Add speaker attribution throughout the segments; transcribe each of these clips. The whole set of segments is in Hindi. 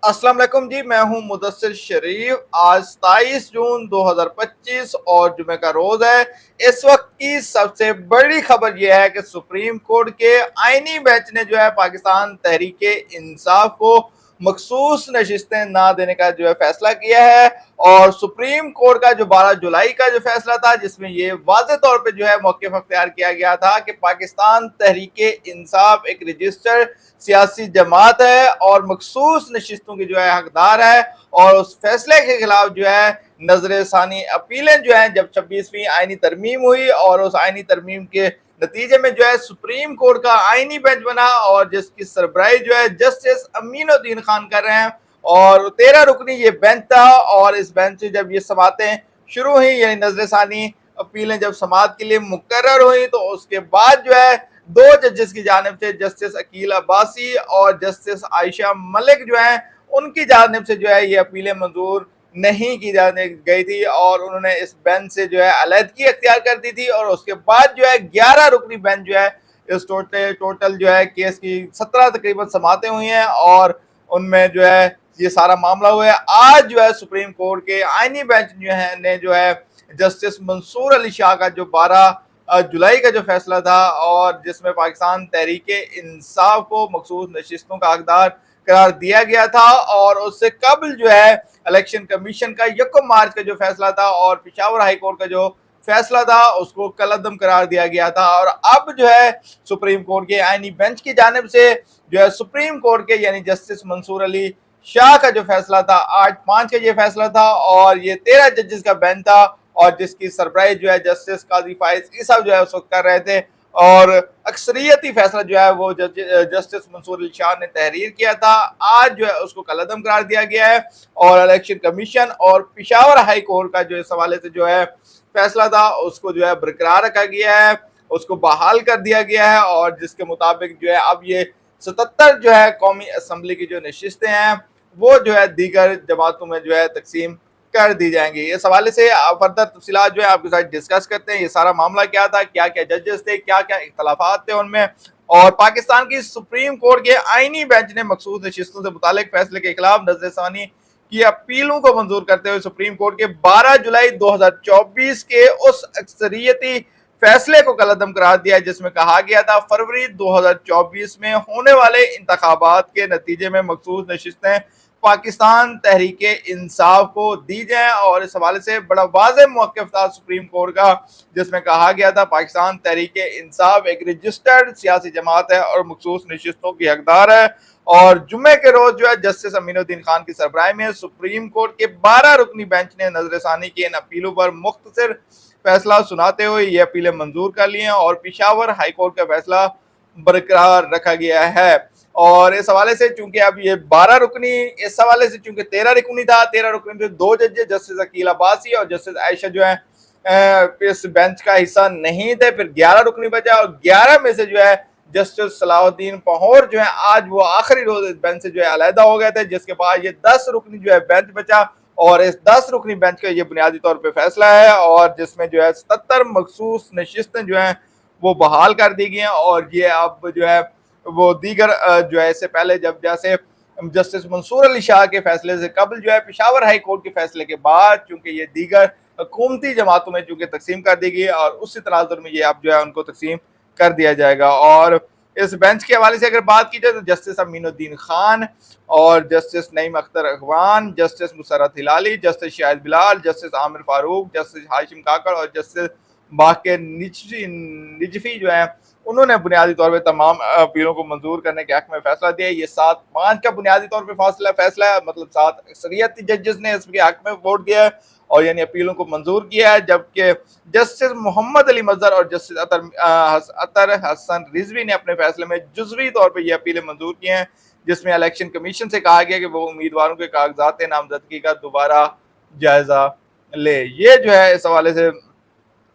Speaker 1: अस्सलाम वालेकुम जी। मैं हूं मुदस्सिर शरीफ। आज 27 जून 2025 और जुमे का रोज है। इस वक्त की सबसे बड़ी खबर यह है कि सुप्रीम कोर्ट के आईनी बेंच ने जो है पाकिस्तान तहरीके इंसाफ को मखसूस नशिस्तें ना देने का जो है फैसला किया है। और सुप्रीम कोर्ट का जो 12 जुलाई का जो फैसला था, जिसमें ये वाज़ेह तौर पे जो है मौक़िफ़ अख्तियार किया गया था कि पाकिस्तान तहरीके इंसाफ एक रजिस्टर्ड सियासी जमात है और मखसूस नशिस्तों की जो है हकदार है। और उस फैसले के खिलाफ जो है नजर सानी अपीलें जो है, जब 26वीं आईनी तरमीम हुई और उस आईनी तरमीम के नतीजे में जो है सुप्रीम कोर्ट का आईनी बेंच बना और जिसकी सरबराही जो है जस्टिस अमीनुद्दीन खान कर रहे हैं। और 13 रुकनी ये बेंच था और इस बेंच से जब ये समातें शुरू हुई, यानी नजर सानी अपीलें जब समात के लिए मुकर्रर हुई, तो उसके बाद जो है दो जजेस की जानिब से जस्टिस अकील अब्बासी और जस्टिस आयशा मलिक जो है उनकी जानिब से जो है ये अपीलें मंजूर नहीं की जाने गई थी और उन्होंने इस बेंच से जो है अलहदगी अख्तियार कर दी थी। और उसके बाद जो है 11 रुकनी बेंच जो है इस टोटल जो है केस की 17 तकरीबन समातें हुई हैं और उनमें जो है ये सारा मामला हुआ है। आज जो है सुप्रीम कोर्ट के आईनी बेंच जो है ने जो है जस्टिस मंसूर अली शाह का जो 12 जुलाई का जो फैसला था और जिसमें पाकिस्तान तहरीके इंसाफ को मखसूस नशिस्तों का हकदार करार दिया गया था, और उससे कबल जो है इलेक्शन कमीशन का 1 मार्च का जो फैसला था और पेशावर हाई कोर्ट का जो फैसला था उसको कलअदम करार दिया गया था। और अब जो है सुप्रीम कोर्ट के आईनी बेंच की जानिब से जो है सुप्रीम कोर्ट के यानी जस्टिस मंसूर अली शाह का जो फैसला था 8-5 का ये फैसला था और ये 13 जजेस का बेंच था और जिसकी सरबराही जो है जस्टिस काजी फाइज ईसा जो है उस वक्त कर रहे थे। और अक्सरियती फैसला जो है वो जस्टिस मंसूर अली शाह ने तहरीर किया था, आज जो है उसको कलअदम करार दिया गया है। और इलेक्शन कमीशन और पेशावर हाई कोर्ट का जो इस हवाले से जो है फैसला था उसको जो है बरकरार रखा गया है, उसको बहाल कर दिया गया है। और जिसके मुताबिक जो है अब ये 77 जो है कौमी असम्बली की जो नशिस्तें हैं वो जो है दीगर जमातों में जो है तकसीम कर दी जाएंगी। इस हवाले से फर्दर तफसीलात जो है आपके साथ डिस्कस करते हैं। ये सारा मामला क्या था, क्या क्या जजेस थे, क्या क्या इख्तलाफात थे उनमें, और पाकिस्तान की सुप्रीम कोर्ट के आईनी बेंच ने मखसूस नशिस्तों से मुतालिक फैसले के खिलाफ नजरसानी की अपीलों को मंजूर करते हुए सुप्रीम कोर्ट के 12 जुलाई 2024 के उस अक्सरियती फैसले को कलअदम करार दिया जिसमें कहा गया था फरवरी 2024 में होने वाले इंतखाबात के नतीजे में मखसूस नशिस्तें पाकिस्तान तहरीके इंसाफ को दी जाए। और इस हवाले से बड़ा वाज़ेह मौक़िफ़ था सुप्रीम कोर्ट का, जिसमें कहा गया था पाकिस्तान तहरीके इंसाफ एक रजिस्टर्ड सियासी जमात है और मखसूस नशिस्तों की हकदार है। और जुम्मे के रोज जो है जस्टिस अमीनुद्दीन खान की सरबराही में सुप्रीम कोर्ट के 12 रुकनी बेंच ने नजरसानी की इन अपीलों पर मुख्तसर फैसला सुनाते हुए ये अपीलें मंजूर कर ली हैं और पेशावर हाई कोर्ट का फैसला बरकरार रखा गया है। और इस हवाले से चूंकि अब ये 12 रुकनी, इस हवाले से चूंकि 13 रुकनी था, 13 रुकनी थे, 2 जजेस जस्टिस अकील अब्बासी और जस्टिस आयशा जो है इस बेंच का हिस्सा नहीं थे, फिर 11 रुकनी बचा और 11 में से जो है जस्टिस सलाहुद्दीन पहोर जो है आज वो आखिरी रोज इस बेंच से जो है अलहदा हो गए थे, जिसके बाद ये 10 रुकनी जो है बेंच बचा। और इस 10 रुकनी बेंच का ये बुनियादी तौर पे फैसला है और जिसमें जो है 77 मखसूस नशिस्तें जो हैं वो बहाल कर दी गई हैं। और ये अब जो है वो दीगर जो है इससे पहले जब जैसे जस्टिस मंसूर अली शाह के फैसले से कबल जो है पेशावर हाई कोर्ट के फैसले के बाद चूंकि ये दीगर हुकूमती जमातों में चूंकि तकसीम कर दी गई और उसी तनाजुर में ये अब जो है उनको तकसीम कर दिया जाएगा। और इस बेंच के हवाले से अगर बात की जाए तो जस्टिस अमीनुद्दीन खान और जस्टिस नईम अख्तर अखवान, justice Musarrat Hilali, justice Shahid Bilal, justice Aamir Farooq, justice Hashim Kakar और जस्टिस बाक़िर निजफी जो है उन्होंने बुनियादी तौर पे तमाम अपीलों को मंजूर करने के हक में फैसला दिया। ये 7-5 का बुनियादी तौर पे फैसला है, मतलब 7 अक्सरियती जजेस ने इसके हक में वोट दिया है और यानी अपीलों को मंजूर किया है। जबकि जस्टिस मोहम्मद अली मजहर और जस्टिस अतर हसन रिजवी ने अपने फैसले में जुज़वी तौर पर यह अपीलें मंजूर की हैं, जिसमें इलेक्शन कमीशन से कहा गया कि वो उम्मीदवारों के कागजात नामजदगी का दोबारा जायजा ले। ये जो है इस हवाले से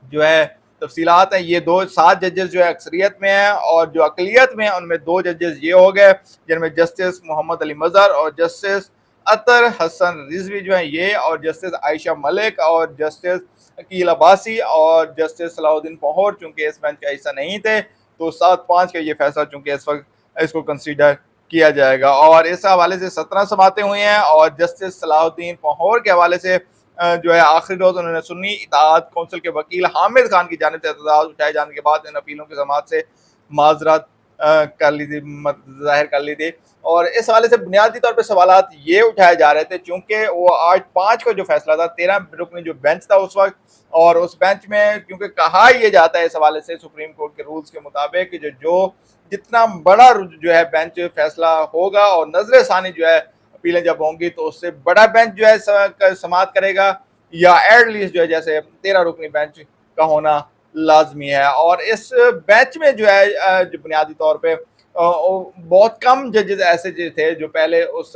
Speaker 1: जो है तफसीलात हैं। ये 7 जजेस जो है अक्सरियत में हैं और जो अकलियत में हैं उनमें 2 जजेस ये हो गए जिनमें जस्टिस मोहम्मद अली मजहर और जस्टिस अतर हसन रिजवी जो हैं ये, और जस्टिस आयशा मलिक और जस्टिस अकील अब्बासी और जस्टिस सलाहुद्दीन पहोर चूंकि इस बेंच का हिस्सा नहीं थे, तो 7-5 का ये फैसला चूंकि इस वक्त इसको कंसीडर किया जाएगा। और इस हवाले से 17 समातें हुई हैं और जस्टिस सलाहुद्दीन पहोर के हवाले से जो है आखिरी रोज उन्होंने सुन्नी इत्तेहाद कौंसिल के वकील हामिद खान की जानिब से एतजाज उठाए जाने के बाद इन अपीलों की समाअत से माजरत कर ली थी, जाहिर कर ली थी। और इस हवाले से बुनियादी तौर पर सवालात ये उठाए जा रहे थे, चूंकि वो 8-5 का जो फैसला था, 13 रुकनी जो बेंच था उस वक्त, और उस बेंच में क्योंकि कहा यह जाता है इस हवाले से सुप्रीम कोर्ट के रूल्स के मुताबिक कि जो जितना बड़ा जो है बेंच फैसला होगा और नजर सानी जो है अपीलें जब होंगी तो उससे बड़ा बेंच जो है समाअत करेगा, या एटलीस्ट जो है जैसे 13 रुकनी बेंच का होना लाजमी है। और इस बेंच में जो है जो बुनियादी तौर पे बहुत कम जजेस ऐसे जो थे जो पहले उस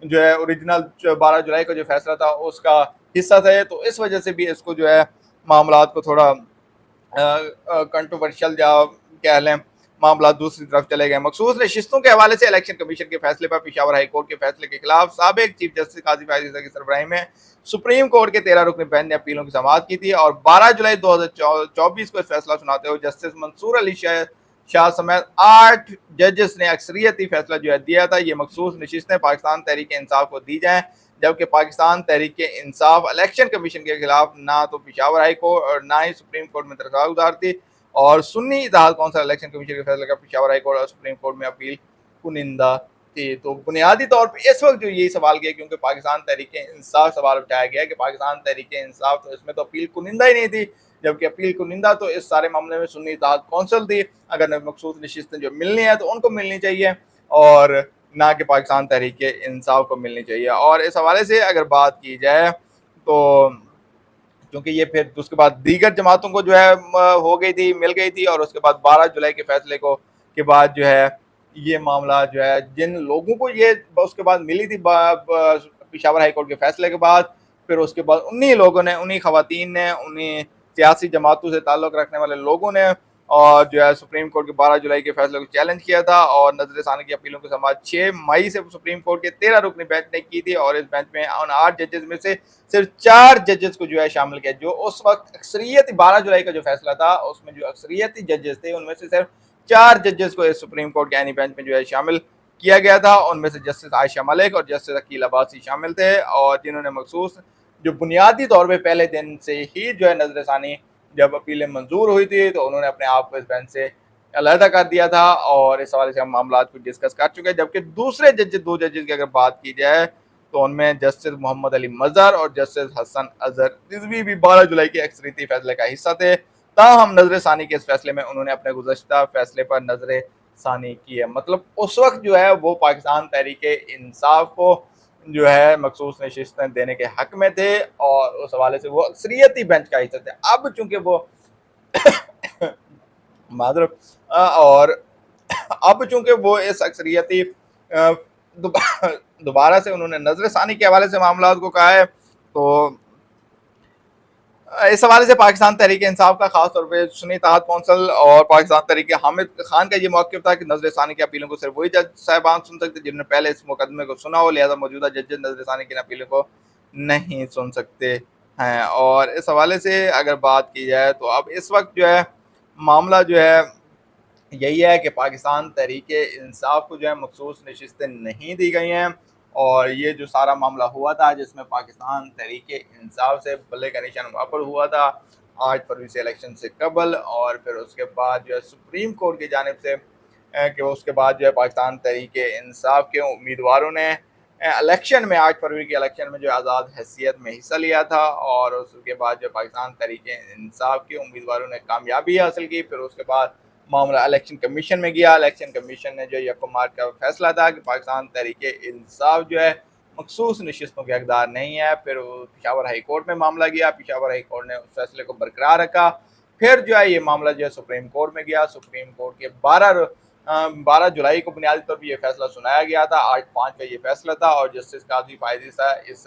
Speaker 1: जो है ओरिजिनल 12 जुलाई का जो फैसला था उसका हिस्सा थे, तो इस वजह से भी इसको जो है मामला को थोड़ा कंट्रोवर्शियल या कह लें मामला दूसरी तरफ चले गए। मखसूस नशिस्तों के हवाले से इलेक्शन कमीशन के फैसले पर पेशावर हाई कोर्ट के फैसले के खिलाफ साबिक चीफ जस्टिस काजी फायद ईसा की सरबराही में सुप्रीम कोर्ट के 13 रुकनी बेंच ने अपीलों की समाअत की थी और 12 जुलाई 2024 को इस फैसला सुनाते हुए जस्टिस मंसूर अली शाह समेत 8 जजेस ने अक्सरियती फैसला जो है दिया था ये मखसूस नशिस्तें पाकिस्तान तहरीक इंसाफ को दी जाएं, जबकि पाकिस्तान तहरीक इंसाफ इलेक्शन कमीशन के खिलाफ ना तो पेशावर हाई कोर्ट और ना ही सुप्रीम कोर्ट में दरख्वास्त गुजार थी। और सुन्नी इत्तेहाद कौंसिल इलेक्शन कमीशन के फैसले का पेशावर हाई कोर्ट और सुप्रीम कोर्ट में अपील कुनिंदा थी। तो बुनियादी तौर पर इस वक्त जो यही सवाल किया, क्योंकि पाकिस्तान तहरीक इंसाफ सवाल उठाया गया कि पाकिस्तान तहरीक इंसाफ तो इसमें तो अपील कुनिंदा ही नहीं थी, जबकि अपील कुनिंदा तो इस सारे मामले में सुन्नी इत्तेहाद कौंसिल थी। अगर मखसूस नशिस्तें जो मिलनी है तो उनको मिलनी चाहिए और ना कि पाकिस्तान तहरीक इंसाफ को मिलनी चाहिए। और इस हवाले से अगर बात की जाए तो क्योंकि ये फिर उसके बाद दीगर जमातों को जो है हो गई थी, मिल गई थी, और उसके बाद 12 जुलाई के फैसले को के बाद जो है ये मामला जो है जिन लोगों को ये उसके बाद मिली थी पेशावर हाई कोर्ट के फैसले के बाद, फिर उसके बाद उन्हीं लोगों ने, उन्हीं खवातीन ने, उन्हीं सियासी जमातों से ताल्लुक़ रखने वाले लोगों ने और जो है सुप्रीम कोर्ट के 12 जुलाई के फैसले को चैलेंज किया था। और नजर सानी की अपीलों की समाअत 6 मई से सुप्रीम कोर्ट के 13 रुकनी बेंच ने की थी और इस बेंच में उन 8 जजेस में से सिर्फ 4 जजेस को जो है शामिल किया। जो उस वक्त अक्सरियती 12 जुलाई का जो फैसला था उसमें जो अक्सरियती जजेस थे उनमें से सिर्फ 4 जजेस को इस सुप्रीम कोर्ट के यानी बेंच में जो है शामिल किया गया था। उनमें से जस्टिस आयशा मलिक और जस्टिस अकील अब्बासी शामिल थे और जिन्होंने मखसूस जो बुनियादी तौर पर पहले दिन से ही जो है नजर सानी जब अपीलें मंजूर हुई थी तो उन्होंने अपने आप को इस बेंच से अलहदा कर दिया था और इस हवाले से हम मामला को डिस्कस कर चुके हैं। जबकि दूसरे जजेस, 2 जजेस की अगर बात की जाए तो उनमें जस्टिस मोहम्मद अली मजहर और जस्टिस हसन अजहर रिजवी भी 12 जुलाई के अक्सरियती फैसले का हिस्सा थे। ताहम नजर सानी के इस फैसले में उन्होंने अपने गुज़श्ता फैसले पर नजर सानी की है। मतलब उस वक्त जो है वो पाकिस्तान तहरीक इंसाफ को जो है मखसूस नशिस्तें देने के हक में थे और उस हवाले से वो अक्सरियती बेंच का हिस्सा थे। अब चूंकि वो मादर और अब चूंकि वो इस अक्सरियती दोबारा से उन्होंने नजर सानी के हवाले से मामला को कहा है, तो इस हवाले से पाकिस्तान तहरीक इंसाफ का खास तौर पर सुन्नी इत्तेहाद कौंसिल और पाकिस्तान तहरीक हामिद खान का ये मौक़िफ़ था कि नजर सानी की अपीलों को सिर्फ वही जज साहिबान सुन सकते जिन्होंने पहले इस मुकदमे को सुना हो, लिहाजा मौजूदा जजेस नजर सानी की अपीलों को नहीं सुन सकते हैं। और इस हवाले से अगर बात की जाए तो अब इस वक्त जो है मामला जो है यही है कि पाकिस्तान तहरीक इंसाफ को जो है मखसूस नशिस्तें नहीं दी गई हैं और ये जो सारा मामला हुआ था जिसमें पाकिस्तान तहरीक इंसाफ से बल्ले का निशान वहाँ पर हुआ था 8 फरवरी से इलेक्शन से कबल, और फिर उसके बाद जो है सुप्रीम कोर्ट की जानिब से कि उसके बाद जो है पाकिस्तान तहरीक इंसाफ के उम्मीदवारों ने इलेक्शन में 8 फरवरी के इलेक्शन में जो आज़ाद हैसियत में हिस्सा लिया था और उसके बाद जो पाकिस्तान तहरीक इंसाफ के उम्मीदवारों ने कामयाबी हासिल की। फिर उसके बाद मामला इलेक्शन कमीशन में गया। इलेक्शन कमीशन ने जो यकम मार्च का फैसला था कि पाकिस्तान तहरीक इंसाफ जो है मखसूस नशिस्तों के हकदार नहीं है। फिर पेशावर हाई कोर्ट में मामला गया, पेशावर हाई कोर्ट ने उस फैसले को बरकरार रखा। फिर जो है ये मामला जो है सुप्रीम कोर्ट में गया। सुप्रीम कोर्ट के 12 जुलाई को बुनियादी तौर पर यह फैसला सुनाया गया था। 8-5 का ये फैसला था और जस्टिस काजी फायद ईसा इस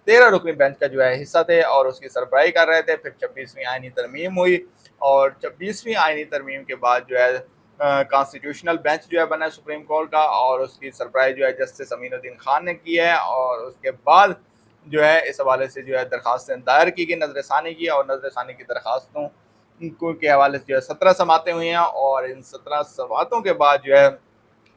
Speaker 1: 13 रुकनी बेंच का जो है हिस्सा थे और उसकी सरबराही कर रहे थे। फिर 26वीं आईनी तरमीम हुई और 26वीं आईनी तरमीम के बाद जो है कॉन्स्टिट्यूशनल बेंच जो है बना सुप्रीम कोर्ट का और उसकी सरबराही जो है जस्टिस अमीनुद्दीन खान ने की है। और उसके बाद जो है इस हवाले से जो है दरख्वास्तें दायर की गई नजर सानी की और नजर सानी की दरख्वास्तों के हवाले से जो है 17 समातें हुई हैं और इन 17 समातों के बाद जो है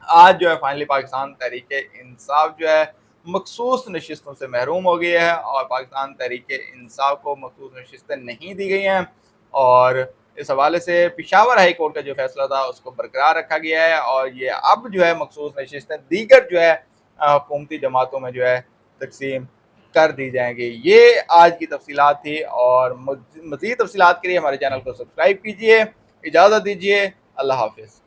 Speaker 1: आज जो है फाइनली पाकिस्तान तहरीक-ए-इंसाफ जो है मखसूस नशिस्तों से महरूम हो गई है और पाकिस्तान तहरीक-ए-इंसाफ को मखसूस नशिस्तें नहीं दी गई हैं और इस हवाले से पेशावर हाई कोर्ट का जो फैसला था उसको बरकरार रखा गया है और ये अब जो है मखसूस नशिस्तें दीगर जो है हुकूमती जमातों में जो है तकसीम कर दी जाएंगी। ये आज की तफसीलात थी और मज़ीद तफसीलात के लिए हमारे चैनल को सब्सक्राइब कीजिए। इजाज़त दीजिए। अल्लाह हाफ़िज़।